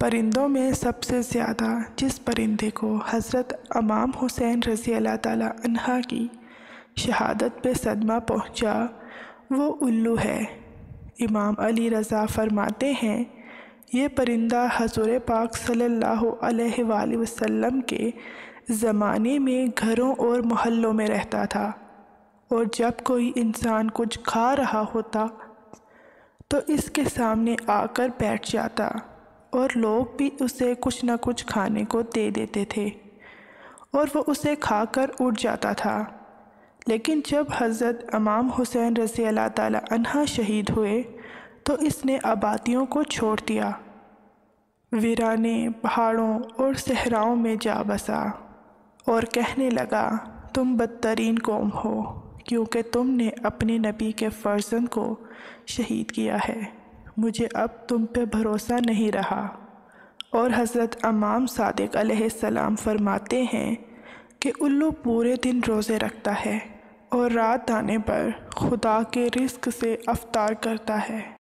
پرندوں میں سب سے زیادہ جس پرندے کو حضرت امام حسین رضی اللہ تعالیٰ عنہ کی شہادت پہ صدمہ پہنچا وہ الو ہے۔ امام علی رضا فرماتے ہیں یہ پرندہ حضور پاک صلی اللہ علیہ وآلہ وسلم کے زمانے میں گھروں اور محلوں میں رہتا تھا، اور جب کوئی انسان کچھ کھا رہا ہوتا تو اس کے سامنے آ کر بیٹھ جاتا، اور لوگ بھی اسے کچھ نہ کچھ کھانے کو دے دیتے تھے اور وہ اسے کھا کر اٹھ جاتا تھا۔ لیکن جب حضرت امام حسین رضی اللہ تعالیٰ عنہ شہید ہوئے تو اس نے آبادیوں کو چھوڑ دیا، ویرانے پہاڑوں اور صحراؤں میں جا بسا، اور کہنے لگا تم بدترین قوم ہو کیونکہ تم نے اپنے نبی کے فرزند کو شہید کیا ہے، مجھے اب تم پہ بھروسہ نہیں رہا۔ اور حضرت امام صادق علیہ السلام فرماتے ہیں کہ الو پورے دن روزے رکھتا ہے اور رات آنے پر خدا کے رزق سے افطار کرتا ہے۔